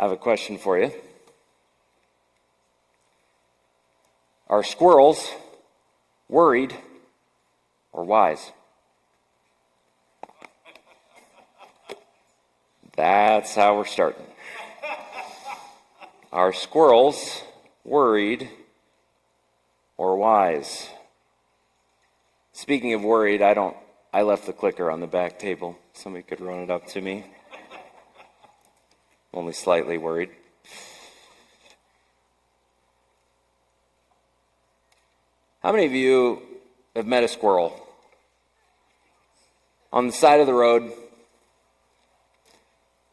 I have a question for you. Are squirrels worried or wise? That's how we're starting. Are squirrels worried or wise? Speaking of worried, I left the clicker on the back table. Somebody could run it up to me. Only slightly worried. How many of you have met a squirrel on the side of the road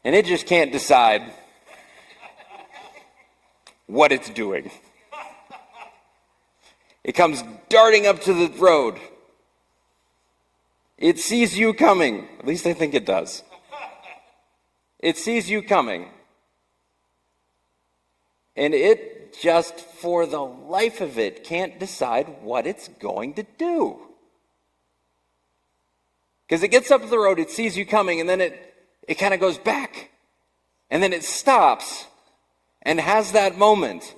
and it just can't decide what it's doing? It comes darting up to the road. It sees you coming. At least I think it does. It sees you coming. And it just, for the life of it, can't decide what it's going to do. Because it gets up to the road, it sees you coming, and then it kind of goes back. And then it stops and has that moment.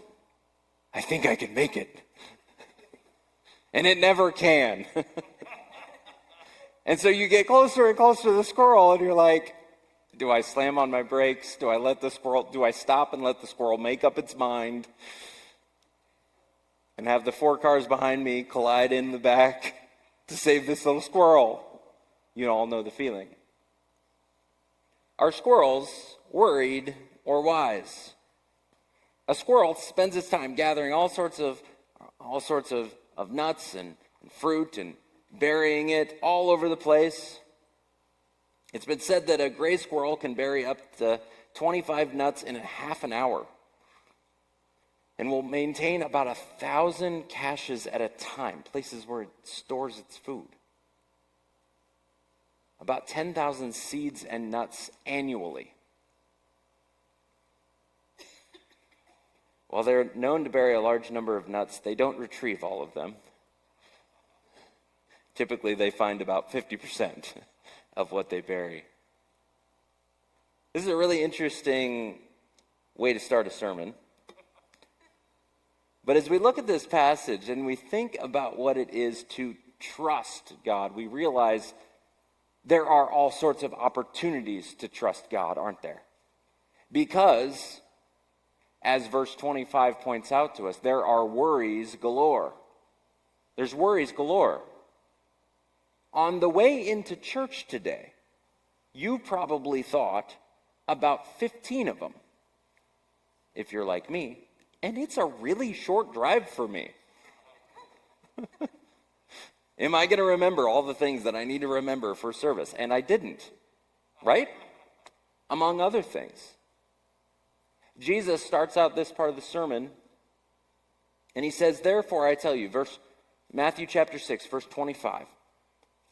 I think I can make it. And it never can. And so you get closer and closer to the squirrel, and you're like, do I slam on my brakes? Do I stop and let the squirrel make up its mind and have the 4 cars behind me collide in the back to save this little squirrel? You all know the feeling. Are squirrels worried or wise? A squirrel spends its time gathering all sorts of nuts and fruit and burying it all over the place. It's been said that a gray squirrel can bury up to 25 nuts in a half an hour and will maintain about 1,000 caches at a time, places where it stores its food. About 10,000 seeds and nuts annually. While they're known to bury a large number of nuts, they don't retrieve all of them. Typically, they find about 50% of what they bury. This is a really interesting way to start a sermon. But as we look at this passage and we think about what it is to trust God, we realize there are all sorts of opportunities to trust God, aren't there? Because, as verse 25 points out to us, there are worries galore. There's worries galore. On the way into church today, you probably thought about 15 of them, if you're like me, and it's a really short drive for me. Am I going to remember all the things that I need to remember for service? And I didn't, right? Among other things. Jesus starts out this part of the sermon, and he says, therefore I tell you, Matthew chapter 6, verse 25.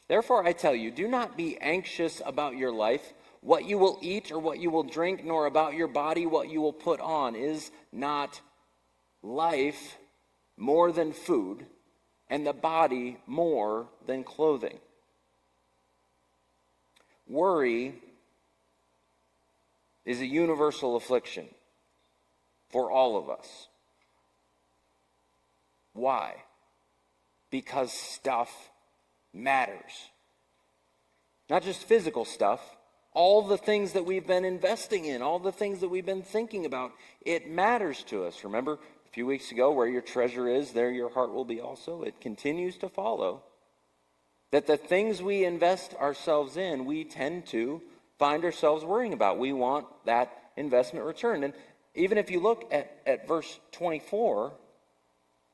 Therefore I tell you, do not be anxious about your life, what you will eat or what you will drink, nor about your body what you will put on. Is not life more than food, and the body more than clothing? Worry is a universal affliction for all of us. Why? Because stuff matters. Not just physical stuff, all the things that we've been investing in, all the things that we've been thinking about, it matters to us. Remember a few weeks ago, where your treasure is, there your heart will be also. It continues to follow that the things we invest ourselves in, we tend to find ourselves worrying about. We want that investment return. And even if you look at verse 24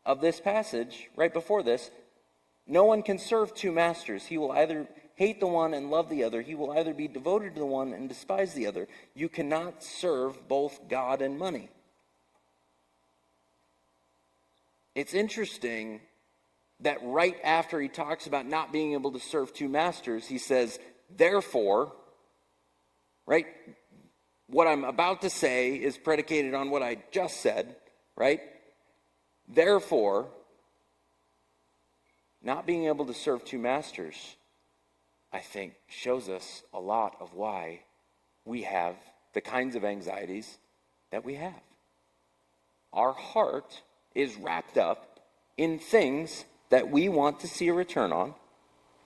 of this passage, right before this, no one can serve 2 masters. He will either hate the one and love the other. He will either be devoted to the one and despise the other. You cannot serve both God and money. It's interesting that right after he talks about not being able to serve 2 masters, he says, therefore, right? What I'm about to say is predicated on what I just said, right? Therefore, not being able to serve 2 masters, I think, shows us a lot of why we have the kinds of anxieties that we have. Our heart is wrapped up in things that we want to see a return on.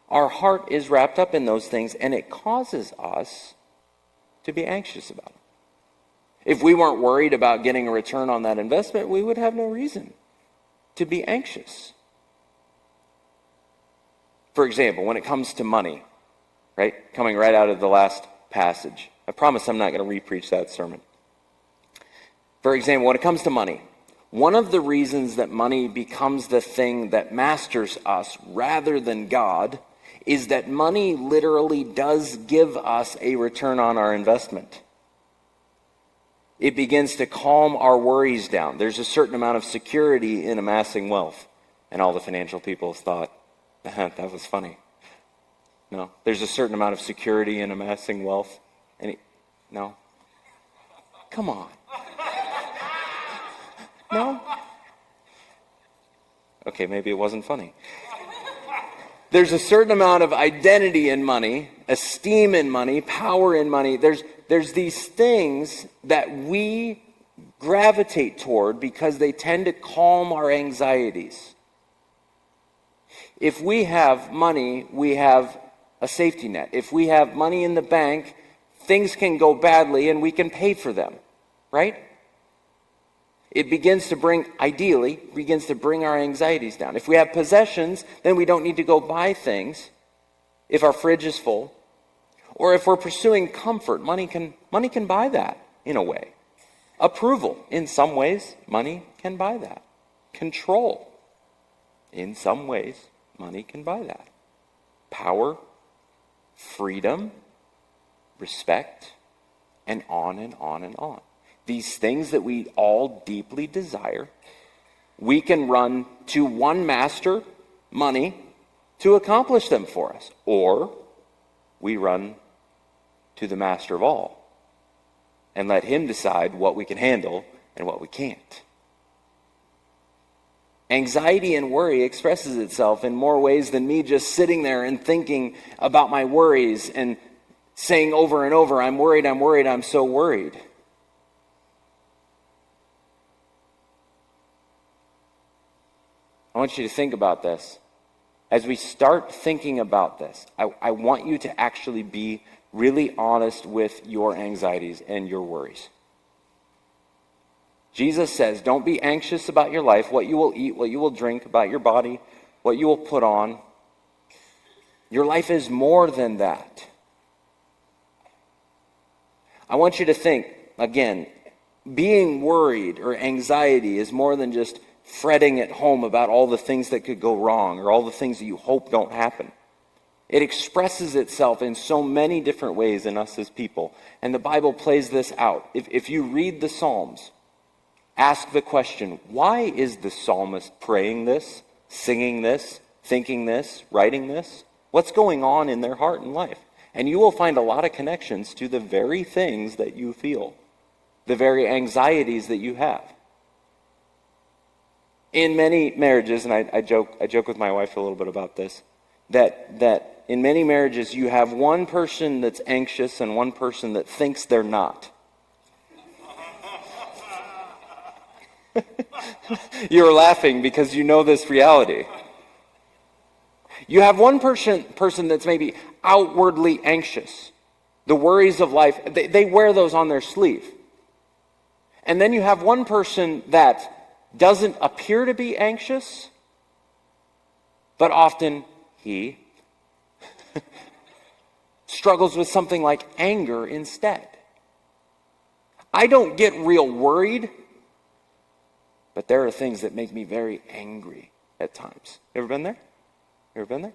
Our heart is wrapped up in those things, and it causes us to be anxious about it. If we weren't worried about getting a return on that investment, we would have no reason to be anxious. For example, when it comes to money, right? Coming right out of the last passage. I promise I'm not going to re-preach that sermon. For example, when it comes to money, one of the reasons that money becomes the thing that masters us rather than God is that money literally does give us a return on our investment. It begins to calm our worries down. There's a certain amount of security in amassing wealth. And all the financial people thought, that was funny. No, there's a certain amount of security in amassing wealth. No? Come on. No? Okay, maybe it wasn't funny. There's a certain amount of identity in money, esteem in money, power in money. There's these things that we gravitate toward because they tend to calm our anxieties. If we have money, we have a safety net. If we have money in the bank, things can go badly and we can pay for them, right? It begins to bring our anxieties down. If we have possessions, then we don't need to go buy things if our fridge is full. Or if we're pursuing comfort, money can buy that in a way. Approval, in some ways, money can buy that. Control, in some ways, money can buy that. Power, freedom, respect, and on and on and on. These things that we all deeply desire, we can run to one master, money, to accomplish them for us. Or we run to the master of all and let him decide what we can handle and what we can't. Anxiety and worry expresses itself in more ways than me just sitting there and thinking about my worries and saying over and over, I'm worried, I'm so worried. I want you to think about this. As we start thinking about this, I want you to actually be really honest with your anxieties and your worries. Jesus says, don't be anxious about your life, what you will eat, what you will drink, about your body, what you will put on. Your life is more than that. I want you to think, again, being worried or anxiety is more than just fretting at home about all the things that could go wrong or all the things that you hope don't happen. It expresses itself in so many different ways in us as people. And the Bible plays this out. If you read the Psalms, ask the question, why is the psalmist praying this, singing this, thinking this, writing this? What's going on in their heart and life? And you will find a lot of connections to the very things that you feel, the very anxieties that you have. In many marriages, and I joke with my wife a little bit about this, that in many marriages you have one person that's anxious and one person that thinks they're not. You're laughing because you know this reality. You have one person that's maybe outwardly anxious. The worries of life, they wear those on their sleeve. And then you have one person that doesn't appear to be anxious, but often he struggles with something like anger instead. I don't get real worried, but there are things that make me very angry at times. You ever been there? You ever been there?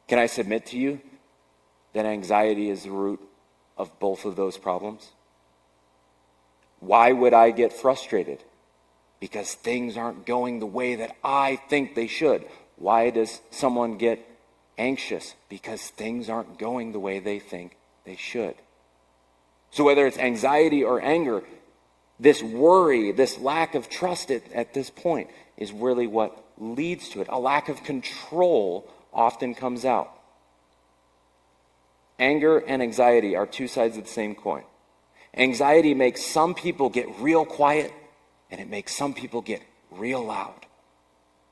Can I submit to you that anxiety is the root of both of those problems? Why would I get frustrated? Because things aren't going the way that I think they should. Why does someone get anxious? Because things aren't going the way they think they should. So whether it's anxiety or anger, this worry, this lack of trust at this point is really what leads to it. A lack of control often comes out. Anger and anxiety are two sides of the same coin. Anxiety makes some people get real quiet, and it makes some people get real loud.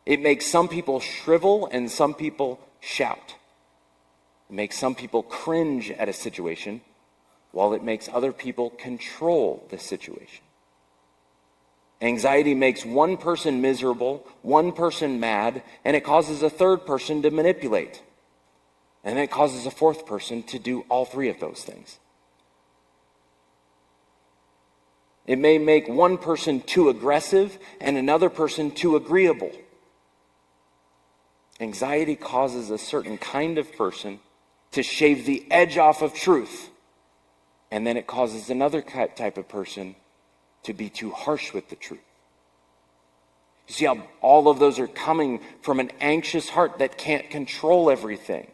It makes some people shrivel and some people shout. It makes some people cringe at a situation, while it makes other people control the situation. Anxiety makes one person miserable, one person mad, and it causes a third person to manipulate. And it causes a fourth person to do all three of those things. It may make one person too aggressive and another person too agreeable. Anxiety causes a certain kind of person to shave the edge off of truth. And then it causes another type of person to be too harsh with the truth. You see how all of those are coming from an anxious heart that can't control everything.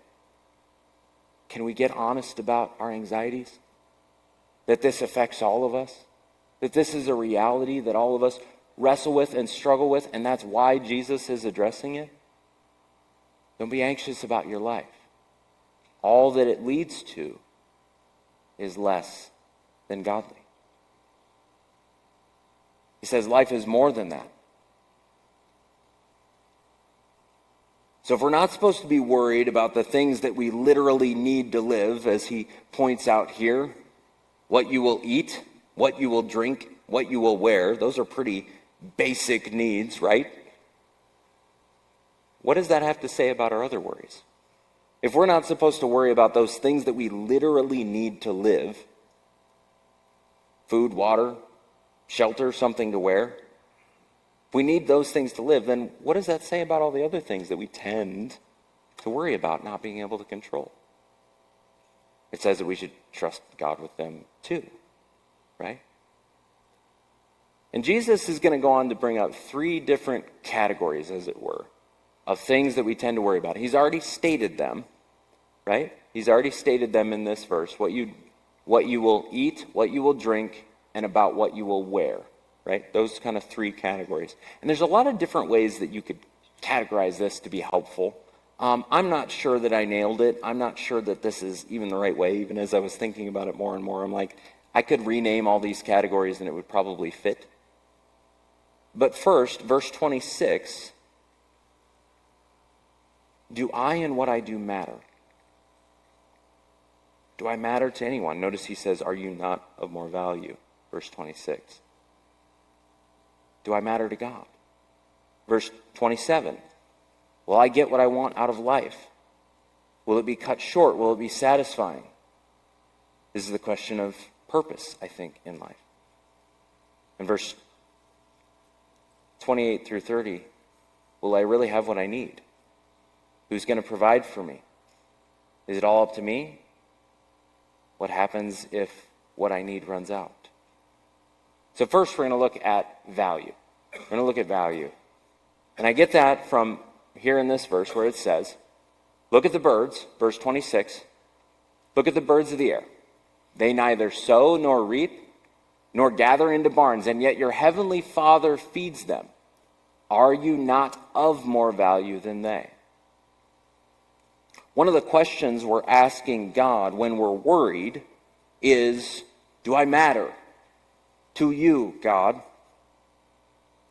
Can we get honest about our anxieties? That this affects all of us? That this is a reality that all of us wrestle with and struggle with, and that's why Jesus is addressing it? Don't be anxious about your life. All that it leads to is less than godly. He says life is more than that. So if we're not supposed to be worried about the things that we literally need to live, as he points out here, what you will eat, what you will drink, what you will wear, those are pretty basic needs, right? What does that have to say about our other worries? If we're not supposed to worry about those things that we literally need to live, food, water, shelter, something to wear, if we need those things to live, then what does that say about all the other things that we tend to worry about not being able to control? It says that we should trust God with them too, right? And Jesus is going to go on to bring up three different categories, as it were, of things that we tend to worry about. He's already stated them, right? He's already stated them in this verse, what you will eat, what you will drink, and about what you will wear, right? Those kind of three categories. And there's a lot of different ways that you could categorize this to be helpful. I'm not sure that I nailed it. I'm not sure that this is even the right way. Even as I was thinking about it more and more, I'm like, I could rename all these categories and it would probably fit. But first, verse 26, do I and what I do matter? Do I matter to anyone? Notice he says, are you not of more value? Verse 26. Do I matter to God? Verse 27. Will I get what I want out of life? Will it be cut short? Will it be satisfying? This is the question of purpose, I think, in life. In verse 28 through 30, will I really have what I need? Who's going to provide for me? Is it all up to me? What happens if what I need runs out? So first we're going to look at value. We're going to look at value. And I get that from here in this verse where it says, look at the birds, verse 26. Look at the birds of the air. They neither sow nor reap nor gather into barns, and yet your heavenly Father feeds them. Are you not of more value than they? One of the questions we're asking God when we're worried is, do I matter to you, God?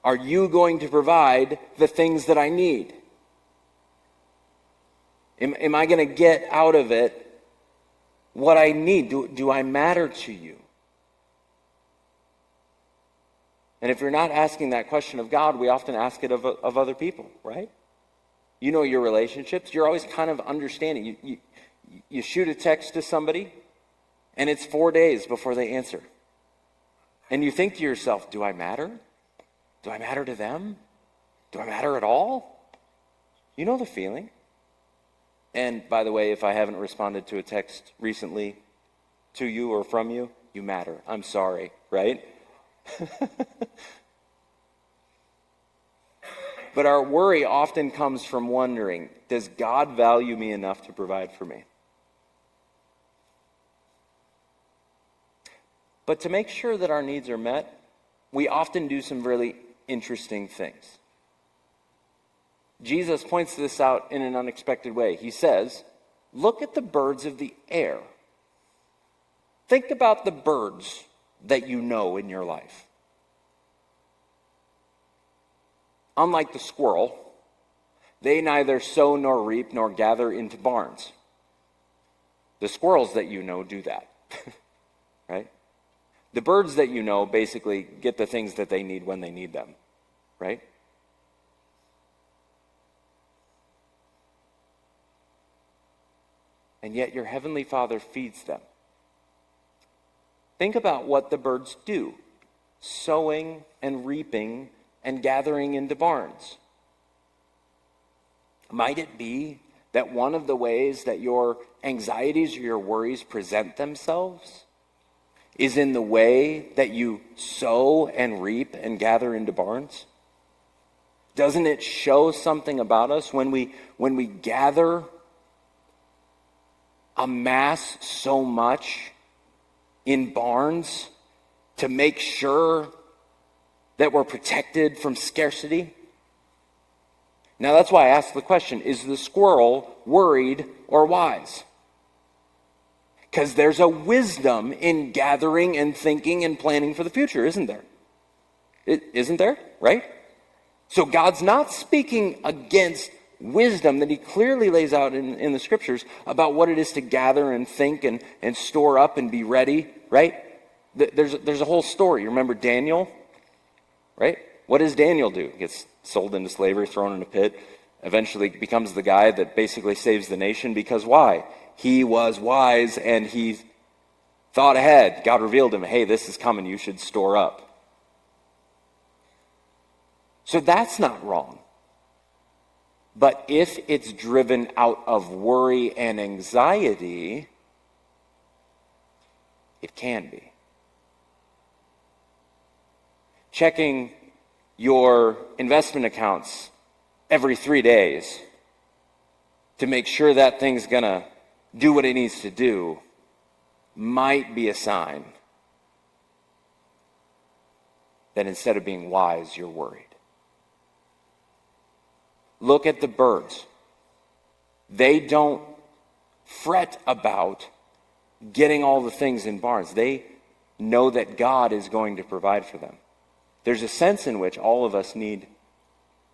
Are you going to provide the things that I need? Am I going to get out of it what I need? Do I matter to you? And if you're not asking that question of God, we often ask it of other people, right? You know your relationships. You're always kind of understanding. You shoot a text to somebody, and it's 4 days before they answer. And you think to yourself, do I matter? Do I matter to them? Do I matter at all? You know the feeling. And by the way, if I haven't responded to a text recently to you or from you, you matter. I'm sorry, right? But our worry often comes from wondering, does God value me enough to provide for me? But to make sure that our needs are met, we often do some really interesting things. Jesus points this out in an unexpected way. He says, look at the birds of the air. Think about the birds that you know in your life. Unlike the squirrel, they neither sow nor reap nor gather into barns. The squirrels that you know do that, right? The birds that you know basically get the things that they need when they need them, right? And yet your heavenly Father feeds them. Think about what the birds do, sowing and reaping and gathering into barns. Might it be that one of the ways that your anxieties or your worries present themselves is in the way that you sow and reap and gather into barns? Doesn't it show something about us when we gather, amass so much in barns to make sure that we're protected from scarcity? Now that's why I asked the question, is the squirrel worried or wise? Because there's a wisdom in gathering and thinking and planning for the future, isn't there? Isn't there? Right? So God's not speaking against wisdom that he clearly lays out in the scriptures about what it is to gather and think and store up and be ready, right? There's a whole story. You remember Daniel, right? What does Daniel do? He gets sold into slavery, thrown in a pit, eventually becomes the guy that basically saves the nation because why? He was wise and he thought ahead. God revealed to him, hey, this is coming, you should store up. So that's not wrong. But if it's driven out of worry and anxiety, it can be. Checking your investment accounts every 3 days to make sure that thing's going to do what it needs to do might be a sign that instead of being wise, you're worried. Look at the birds. They don't fret about getting all the things in barns. They know that God is going to provide for them. There's a sense in which all of us need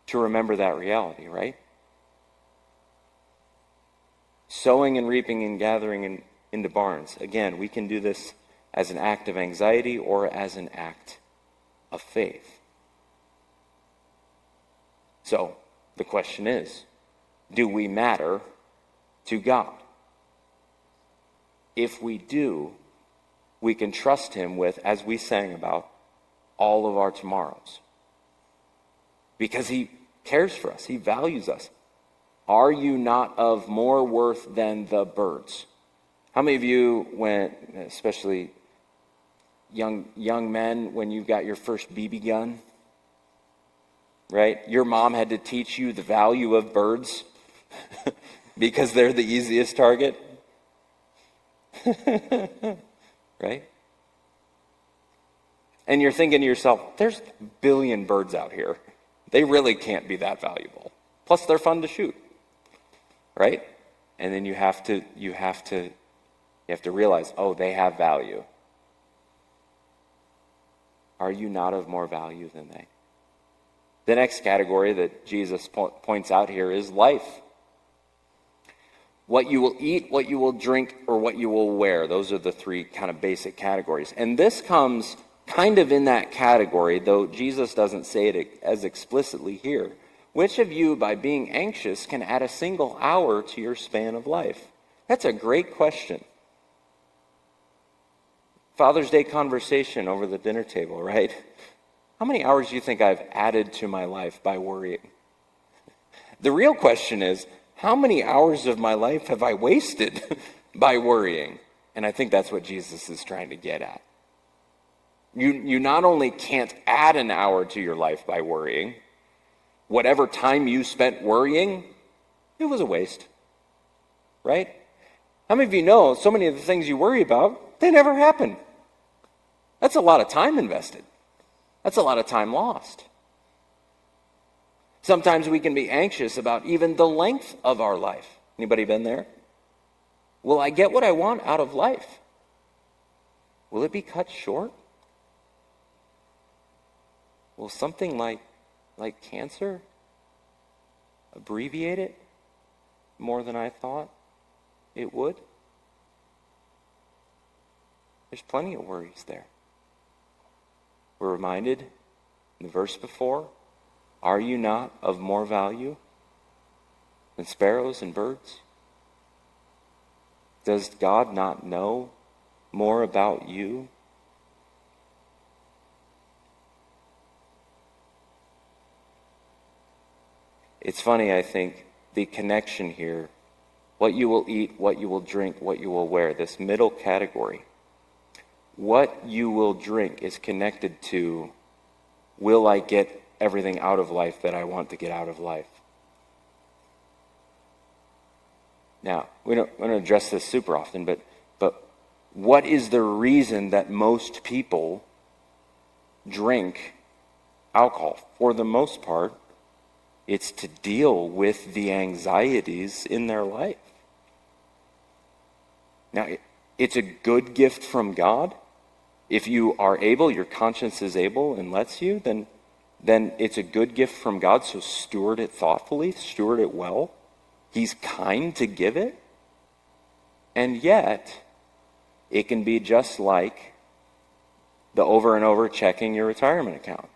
to remember that reality, right? Sowing and reaping and gathering into barns. Again, we can do this as an act of anxiety or as an act of faith. So, the question is, do we matter to God? If we do, we can trust him with, as we sang about, all of our tomorrows. Because he cares for us. He values us. Are you not of more worth than the birds? How many of you went, especially young men, when you got your first BB gun? Right? Your mom had to teach you the value of birds because they're the easiest target. Right? And you're thinking to yourself, there's a billion birds out here. They really can't be that valuable. Plus, they're fun to shoot. Right? And then you have to realize, oh, they have value. Are you not of more value than they? The next category that Jesus points out here is life. What you will eat, what you will drink, or what you will wear. Those are the three kind of basic categories. And this comes kind of in that category, though Jesus doesn't say it as explicitly here. Which of you, by being anxious, can add a single hour to your span of life? That's a great question. Father's Day conversation over the dinner table, right? How many hours do you think I've added to my life by worrying? The real question is, how many hours of my life have I wasted by worrying? And I think that's what Jesus is trying to get at. You not only can't add an hour to your life by worrying, whatever time you spent worrying, it was a waste, right? How many of you know so many of the things you worry about, they never happen? That's a lot of time invested. That's a lot of time lost. Sometimes we can be anxious about even the length of our life. Anybody been there? Will I get what I want out of life? Will it be cut short? will something like cancer abbreviate it more than I thought it would? There's plenty of worries there. We're reminded in the verse before, are you not of more value than sparrows and birds? Does God not know more about you? It's funny, I think, the connection here, what you will eat, what you will drink, what you will wear, this middle category. What you will drink is connected to, will I get everything out of life that I want to get out of life? Now, we don't address this super often, but what is the reason that most people drink alcohol? For the most part, it's to deal with the anxieties in their life. Now, it's a good gift from God. If you are able, your conscience is able and lets you, then it's a good gift from God, so steward it thoughtfully, steward it well. He's kind to give it. And yet, it can be just like the over and over checking your retirement account.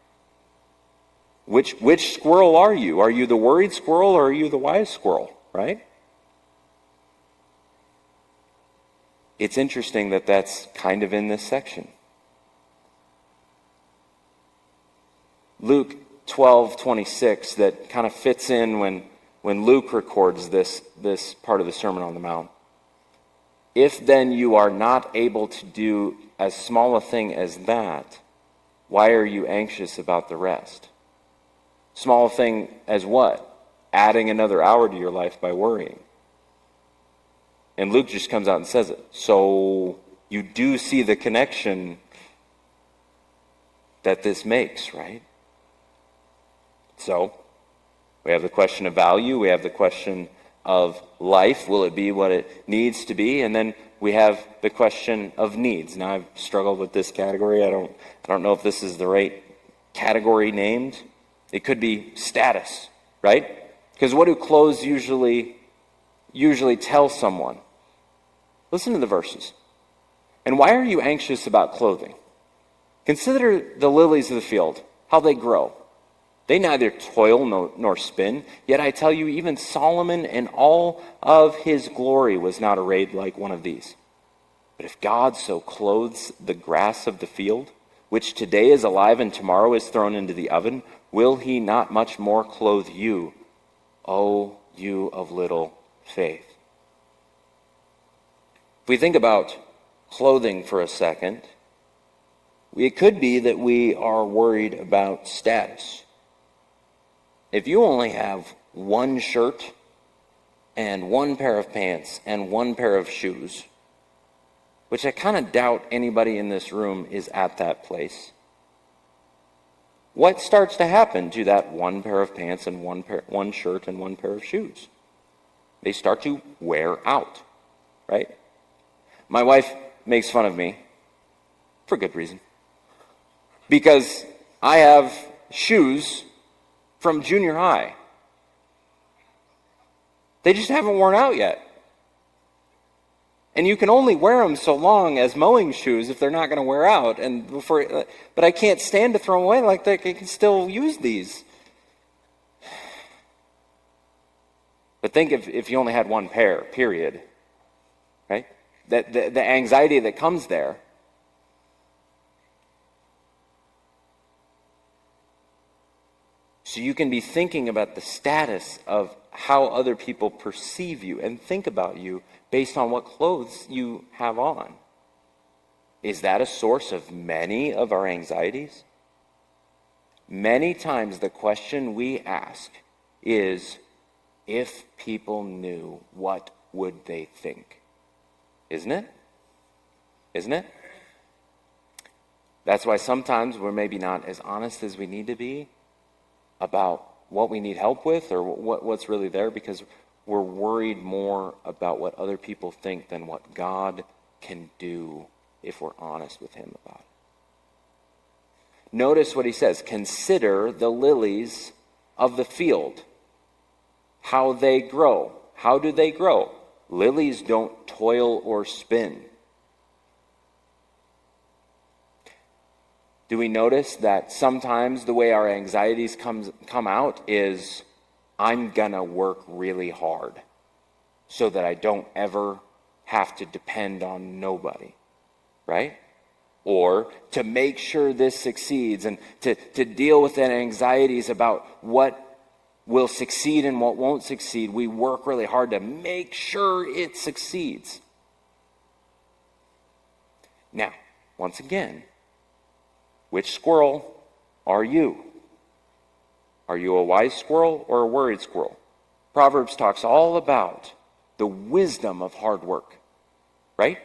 Which squirrel are you? Are you the worried squirrel or are you the wise squirrel, right? It's interesting that that's kind of in this section. Luke 12:26, that kind of fits in when Luke records this part of the Sermon on the Mount. If then you are not able to do as small a thing as that, why are you anxious about the rest? Small thing as what? Adding another hour to your life by worrying. And Luke just comes out and says it. So you do see the connection that this makes, right? So we have the question of value. We have the question of life. Will it be what it needs to be? And then we have the question of needs. Now, I've struggled with this category. I don't know if this is the right category named. It could be status, right? Because what do clothes usually tell someone? Listen to the verses. And why are you anxious about clothing? Consider the lilies of the field, how they grow. They neither toil nor spin, yet I tell you, even Solomon in all of his glory was not arrayed like one of these. But if God so clothes the grass of the field, which today is alive and tomorrow is thrown into the oven, will he not much more clothe you, O you of little faith? If we think about clothing for a second, it could be that we are worried about status. If you only have one shirt and one pair of pants and one pair of shoes, which I kind of doubt anybody in this room is at that place, what starts to happen to that one pair of pants and one shirt and one pair of shoes? They start to wear out, right? My wife makes fun of me, for good reason, because I have shoes from junior high. They just haven't worn out yet. And you can only wear them so long as mowing shoes if they're not going to wear out. But I can't stand to throw them away. Like, I can still use these. But think if you only had one pair, period. Right? The anxiety that comes there. So you can be thinking about the status of how other people perceive you and think about you based on what clothes you have on. Is that a source of many of our anxieties? Many times the question we ask is, if people knew, what would they think? Isn't it? Isn't it? That's why sometimes we're maybe not as honest as we need to be about what we need help with or what's really there, because we're worried more about what other people think than what God can do if we're honest with him about it. Notice what he says. Consider the lilies of the field, how they grow. How do they grow? Lilies don't toil or spin. Do we notice that sometimes the way our anxieties come out is, I'm going to work really hard so that I don't ever have to depend on nobody, right? Or to make sure this succeeds, and to deal with the anxieties about what will succeed and what won't succeed. We work really hard to make sure it succeeds. Now, once again, which squirrel are you? Are you a wise squirrel or a worried squirrel? Proverbs talks all about the wisdom of hard work, right?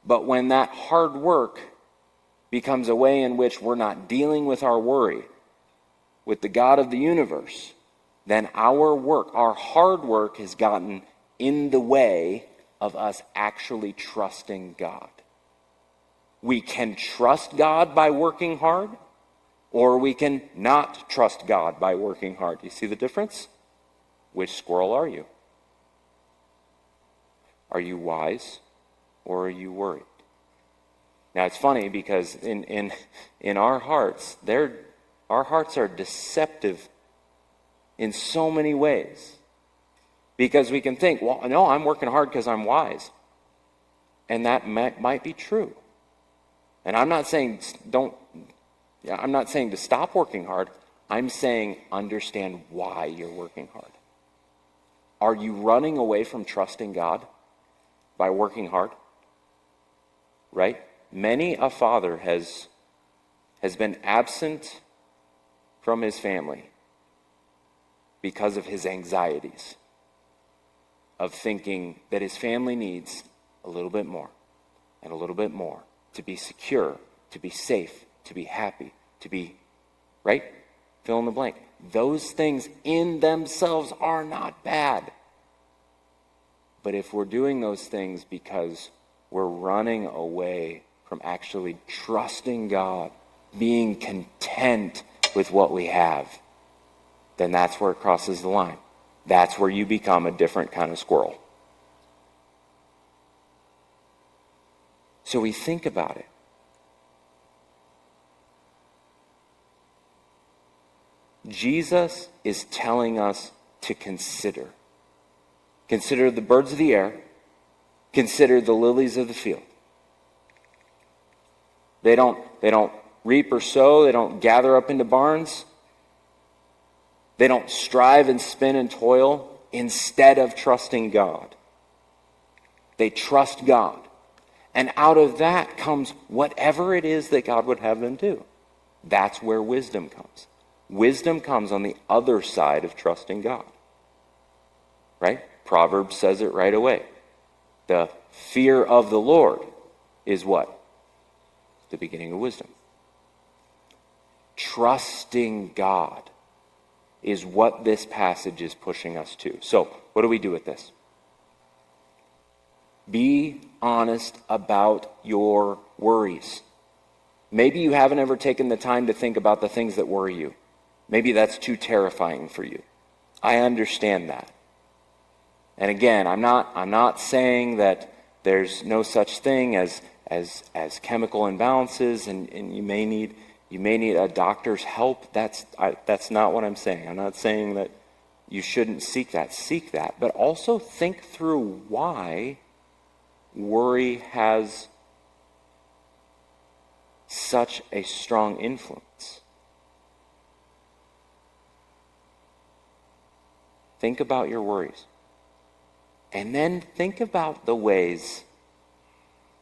But when that hard work becomes a way in which we're not dealing with our worry, with the God of the universe, then our work, our hard work, has gotten in the way of us actually trusting God. We can trust God by working hard, or we can not trust God by working hard. You see the difference? Which squirrel are you? Are you wise, or are you worried? Now it's funny because in our hearts, our hearts are deceptive in so many ways. Because we can think, well, no, I'm working hard because I'm wise. And that might be true. And I'm not saying to stop working hard. I'm saying understand why you're working hard. Are you running away from trusting God by working hard? Right? Many a father has been absent from his family because of his anxieties of thinking that his family needs a little bit more and a little bit more to be secure, to be safe, to be happy, to be, right? Fill in the blank. Those things in themselves are not bad. But if we're doing those things because we're running away from actually trusting God, being content with what we have, then that's where it crosses the line. That's where you become a different kind of squirrel. So we think about it. Jesus is telling us to consider. Consider the birds of the air. Consider the lilies of the field. They don't reap or sow. They don't gather up into barns. They don't strive and spin and toil instead of trusting God. They trust God. And out of that comes whatever it is that God would have them do. That's where wisdom comes. Wisdom comes on the other side of trusting God. Right? Proverbs says it right away. The fear of the Lord is what? The beginning of wisdom. Trusting God is what this passage is pushing us to. So, what do we do with this? Be honest about your worries. Maybe you haven't ever taken the time to think about the things that worry you. Maybe that's too terrifying for you. I understand that. And again, I'm not saying that there's no such thing as chemical imbalances, and you may need a doctor's help. That's not what I'm saying. I'm not saying that you shouldn't seek that. Seek that. But also think through why worry has such a strong influence. Think about your worries. And then think about the ways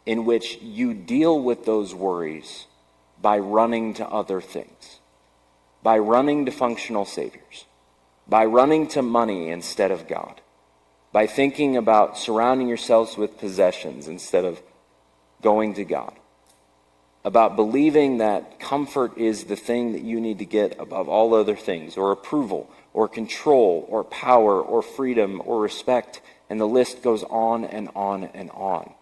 in which you deal with those worries by running to other things, by running to functional saviors, by running to money instead of God, by thinking about surrounding yourselves with possessions instead of going to God, about believing that comfort is the thing that you need to get above all other things, or approval, or control, or power, or freedom, or respect, and the list goes on and on and on.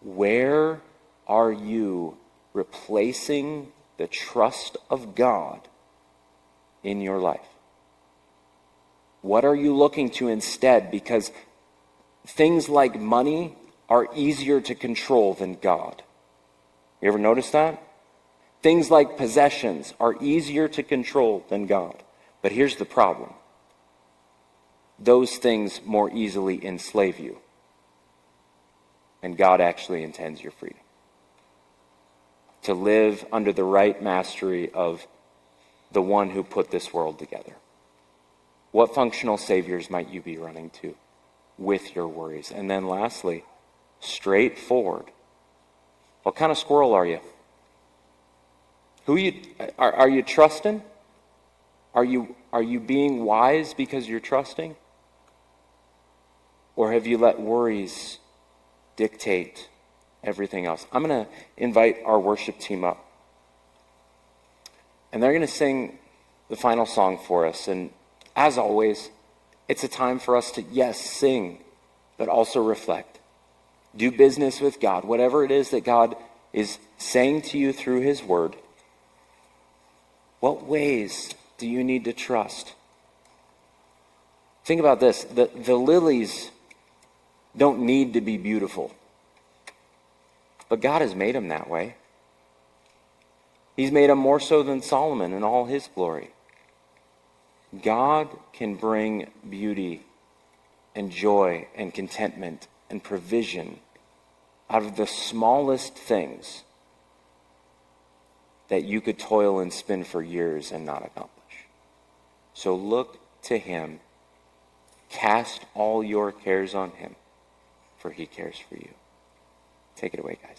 Where are you replacing the trust of God in your life? What are you looking to instead? Because things like money are easier to control than God. You ever notice that? Things like possessions are easier to control than God. But here's the problem. Those things more easily enslave you. And God actually intends your freedom. To live under the right mastery of the one who put this world together. What functional saviors might you be running to with your worries? And then lastly, straightforward. What kind of squirrel are you? Are you trusting? Are you being wise because you're trusting? Or have you let worries dictate everything else? I'm going to invite our worship team up. And they're going to sing the final song for us. And as always, it's a time for us to, yes, sing, but also reflect. Do business with God. Whatever it is that God is saying to you through his word, what ways do you need to trust? Think about this. The lilies don't need to be beautiful. But God has made them that way. He's made them more so than Solomon in all his glory. God can bring beauty and joy and contentment and provision out of the smallest things that you could toil and spin for years and not accomplish. So look to him. Cast all your cares on him, for he cares for you. Take it away, guys.